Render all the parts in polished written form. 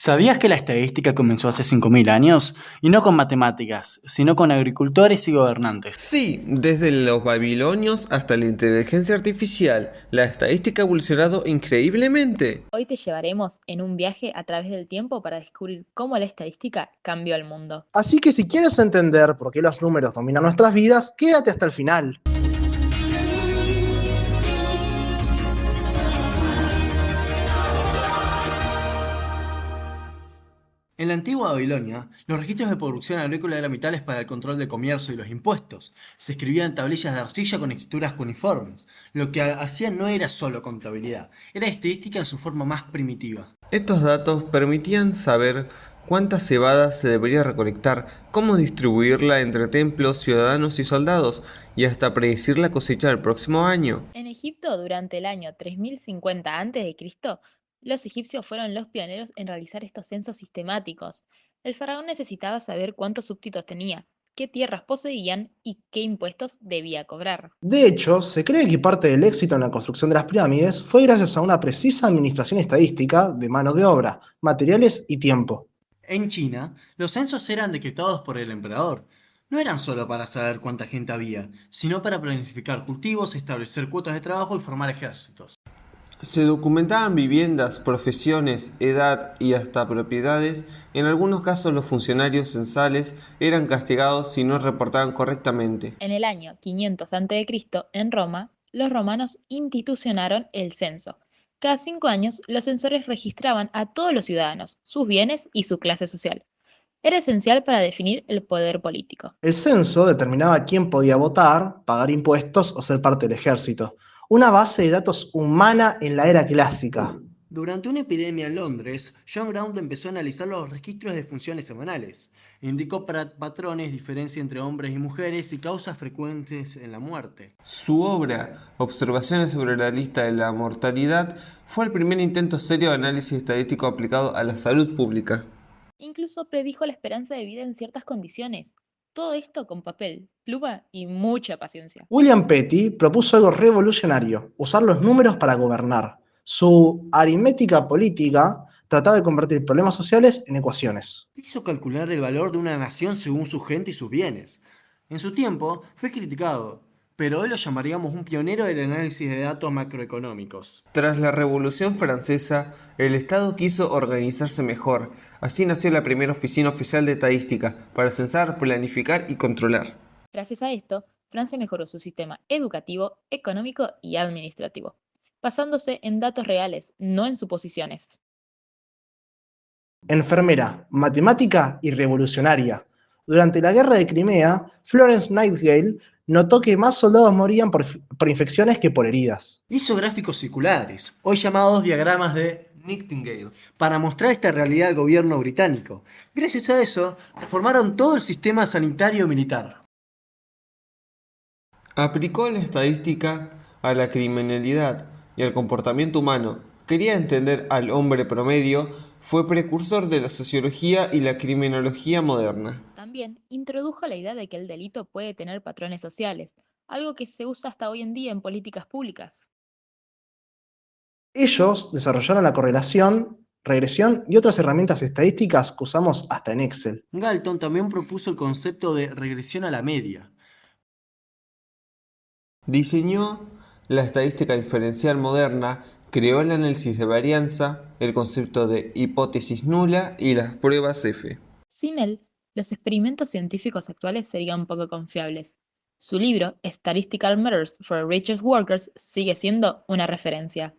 ¿Sabías que la estadística comenzó hace 5.000 años? Y no con matemáticas, sino con agricultores y gobernantes. Sí, desde los babilonios hasta la inteligencia artificial, la estadística ha evolucionado increíblemente. Hoy te llevaremos en un viaje a través del tiempo para descubrir cómo la estadística cambió el mundo. Así que si quieres entender por qué los números dominan nuestras vidas, quédate hasta el final. En la antigua Babilonia, los registros de producción agrícola eran vitales para el control del comercio y los impuestos. Se escribían en tablillas de arcilla con escrituras cuneiformes. Lo que hacían no era solo contabilidad, era estadística en su forma más primitiva. Estos datos permitían saber cuánta cebada se debería recolectar, cómo distribuirla entre templos, ciudadanos y soldados, y hasta predecir la cosecha del próximo año. En Egipto, durante el año 3050 a.C., los egipcios fueron los pioneros en realizar estos censos sistemáticos. El faraón necesitaba saber cuántos súbditos tenía, qué tierras poseían y qué impuestos debía cobrar. De hecho, se cree que parte del éxito en la construcción de las pirámides fue gracias a una precisa administración estadística de mano de obra, materiales y tiempo. En China, los censos eran decretados por el emperador. No eran solo para saber cuánta gente había, sino para planificar cultivos, establecer cuotas de trabajo y formar ejércitos. Se documentaban viviendas, profesiones, edad y hasta propiedades. En algunos casos los funcionarios censales eran castigados si no reportaban correctamente. En el año 500 a.C., en Roma, los romanos institucionaron el censo. Cada 5 años, los censores registraban a todos los ciudadanos, sus bienes y su clase social. Era esencial para definir el poder político. El censo determinaba quién podía votar, pagar impuestos o ser parte del ejército. Una base de datos humana en la era clásica. Durante una epidemia en Londres, John Ground empezó a analizar los registros de funciones semanales. Indicó patrones, diferencia entre hombres y mujeres y causas frecuentes en la muerte. Su obra, Observaciones sobre la lista de la mortalidad, fue el primer intento serio de análisis estadístico aplicado a la salud pública. Incluso predijo la esperanza de vida en ciertas condiciones. Todo esto con papel, pluma y mucha paciencia. William Petty propuso algo revolucionario, usar los números para gobernar. Su aritmética política trataba de convertir problemas sociales en ecuaciones. Hizo calcular el valor de una nación según su gente y sus bienes. En su tiempo fue criticado, pero hoy lo llamaríamos un pionero del análisis de datos macroeconómicos. Tras la Revolución Francesa, el Estado quiso organizarse mejor. Así nació la primera oficina oficial de estadística, para censar, planificar y controlar. Gracias a esto, Francia mejoró su sistema educativo, económico y administrativo, basándose en datos reales, no en suposiciones. Enfermera, matemática y revolucionaria. Durante la guerra de Crimea, Florence Nightingale notó que más soldados morían por infecciones que por heridas. Hizo gráficos circulares, hoy llamados diagramas de Nightingale, para mostrar esta realidad al gobierno británico. Gracias a eso, reformaron todo el sistema sanitario militar. Aplicó la estadística a la criminalidad y al comportamiento humano. Quería entender al hombre promedio, fue precursor de la sociología y la criminología moderna. También introdujo la idea de que el delito puede tener patrones sociales, algo que se usa hasta hoy en día en políticas públicas. Ellos desarrollaron la correlación, regresión y otras herramientas estadísticas que usamos hasta en Excel. Galton también propuso el concepto de regresión a la media. Diseñó la estadística inferencial moderna, creó el análisis de varianza, el concepto de hipótesis nula y las pruebas F. Sin él, los experimentos científicos actuales serían poco confiables. Su libro, Statistical Methods for Research Workers, sigue siendo una referencia.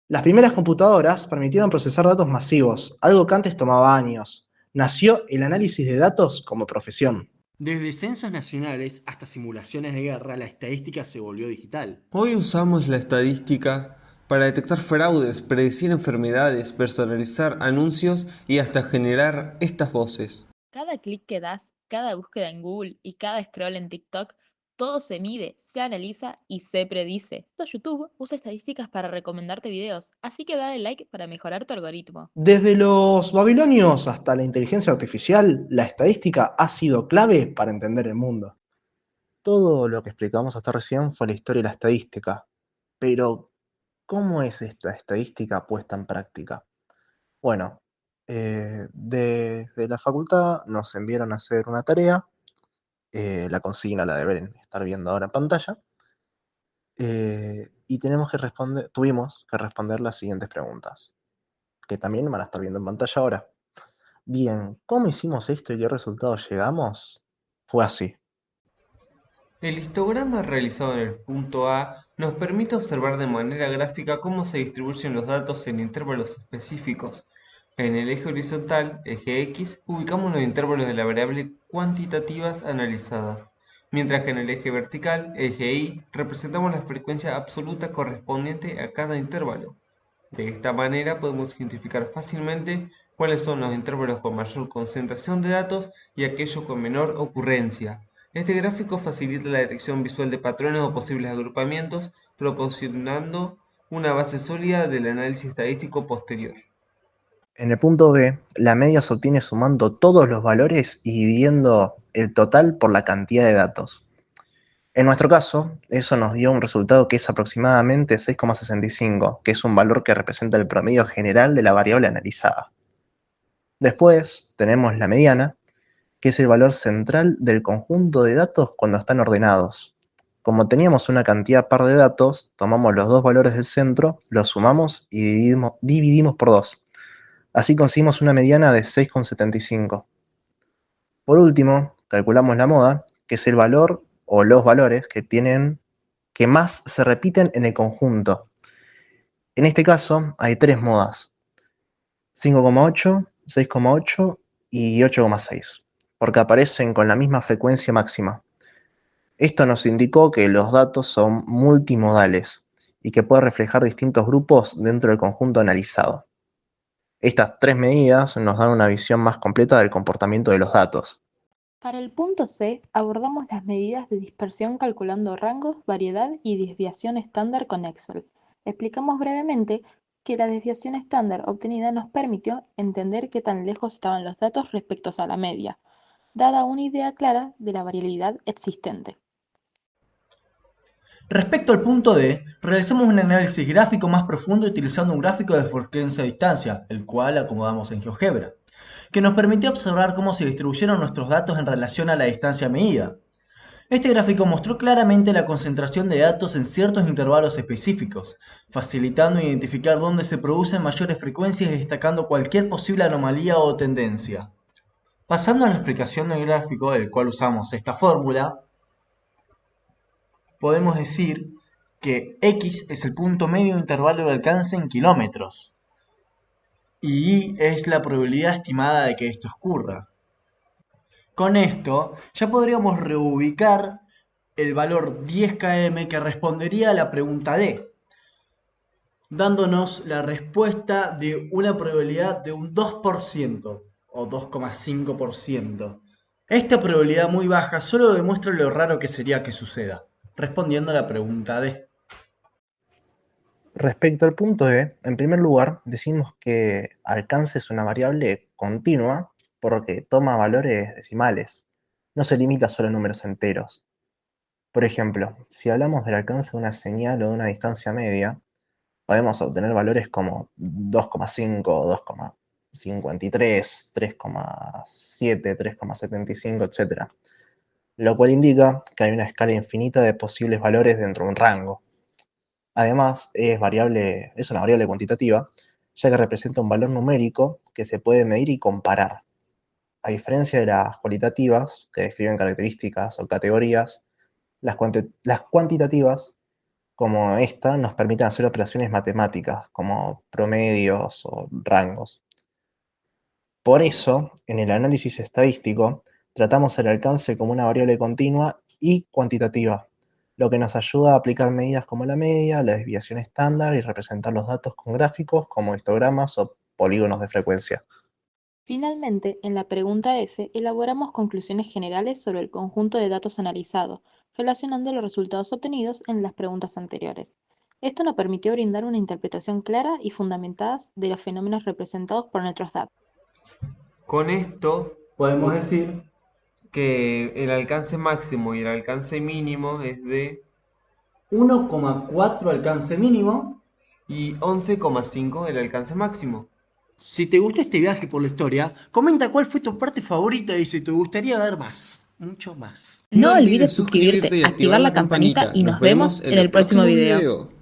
Las primeras computadoras permitieron procesar datos masivos, algo que antes tomaba años. Nació el análisis de datos como profesión. Desde censos nacionales hasta simulaciones de guerra, la estadística se volvió digital. Hoy usamos la estadística para detectar fraudes, predecir enfermedades, personalizar anuncios y hasta generar estas voces. Cada clic que das, cada búsqueda en Google y cada scroll en TikTok, todo se mide, se analiza y se predice. YouTube usa estadísticas para recomendarte videos, así que dale like para mejorar tu algoritmo. Desde los babilonios hasta la inteligencia artificial, la estadística ha sido clave para entender el mundo. Todo lo que explicamos hasta recién fue la historia de la estadística. Pero, ¿cómo es esta estadística puesta en práctica? Bueno, de la facultad nos enviaron a hacer una tarea, la consigna la deben estar viendo ahora en pantalla, y tuvimos que responder las siguientes preguntas, que también van a estar viendo en pantalla ahora. Bien, ¿cómo hicimos esto y qué resultado llegamos? Fue así. El histograma realizado en el punto A nos permite observar de manera gráfica cómo se distribuyen los datos en intervalos específicos. En el eje horizontal, eje X, ubicamos los intervalos de la variable cuantitativas analizadas, mientras que en el eje vertical, eje Y, representamos la frecuencia absoluta correspondiente a cada intervalo. De esta manera podemos identificar fácilmente cuáles son los intervalos con mayor concentración de datos y aquellos con menor ocurrencia. Este gráfico facilita la detección visual de patrones o posibles agrupamientos, proporcionando una base sólida del análisis estadístico posterior. En el punto B, la media se obtiene sumando todos los valores y dividiendo el total por la cantidad de datos. En nuestro caso, eso nos dio un resultado que es aproximadamente 6,65, que es un valor que representa el promedio general de la variable analizada. Después tenemos la mediana, que es el valor central del conjunto de datos cuando están ordenados. Como teníamos una cantidad par de datos, tomamos los dos valores del centro, los sumamos y dividimos por 2. Así conseguimos una mediana de 6,75. Por último, calculamos la moda, que es el valor o los valores que más se repiten en el conjunto. En este caso hay tres modas: 5,8, 6,8 y 8,6, porque aparecen con la misma frecuencia máxima. Esto nos indicó que los datos son multimodales y que puede reflejar distintos grupos dentro del conjunto analizado. Estas tres medidas nos dan una visión más completa del comportamiento de los datos. Para el punto C, abordamos las medidas de dispersión calculando rangos, variedad y desviación estándar con Excel. Explicamos brevemente que la desviación estándar obtenida nos permitió entender qué tan lejos estaban los datos respecto a la media, dada una idea clara de la variabilidad existente. Respecto al punto D, realizamos un análisis gráfico más profundo utilizando un gráfico de frecuencia-distancia, el cual acomodamos en GeoGebra, que nos permitió observar cómo se distribuyeron nuestros datos en relación a la distancia medida. Este gráfico mostró claramente la concentración de datos en ciertos intervalos específicos, facilitando identificar dónde se producen mayores frecuencias y destacando cualquier posible anomalía o tendencia. Pasando a la explicación del gráfico del cual usamos esta fórmula, podemos decir que X es el punto medio de intervalo de alcance en kilómetros y Y es la probabilidad estimada de que esto ocurra. Con esto ya podríamos reubicar el valor 10 km que respondería a la pregunta D, dándonos la respuesta de una probabilidad de un 2% o 2,5%. Esta probabilidad muy baja solo demuestra lo raro que sería que suceda, respondiendo a la pregunta D. Respecto al punto E, en primer lugar, decimos que alcance es una variable continua porque toma valores decimales, no se limita solo a números enteros. Por ejemplo, si hablamos del alcance de una señal o de una distancia media, podemos obtener valores como 2,5, 2,53, 3,7, 3,75, etc. Lo cual indica que hay una escala infinita de posibles valores dentro de un rango. Además, es una variable cuantitativa, ya que representa un valor numérico que se puede medir y comparar. A diferencia de las cualitativas, que describen características o categorías, las cuantitativas, como esta, nos permiten hacer operaciones matemáticas, como promedios o rangos. Por eso, en el análisis estadístico, tratamos el alcance como una variable continua y cuantitativa, lo que nos ayuda a aplicar medidas como la media, la desviación estándar y representar los datos con gráficos como histogramas o polígonos de frecuencia. Finalmente, en la pregunta F, elaboramos conclusiones generales sobre el conjunto de datos analizado, relacionando los resultados obtenidos en las preguntas anteriores. Esto nos permitió brindar una interpretación clara y fundamentada de los fenómenos representados por nuestros datos. Con esto Podemos podemos decir que el alcance máximo y el alcance mínimo es de 1,4 alcance mínimo y 11,5 el alcance máximo. Si te gustó este viaje por la historia, comenta cuál fue tu parte favorita y si te gustaría ver más, mucho más. No olvides suscribirte, activar la campanita y nos vemos en el próximo video.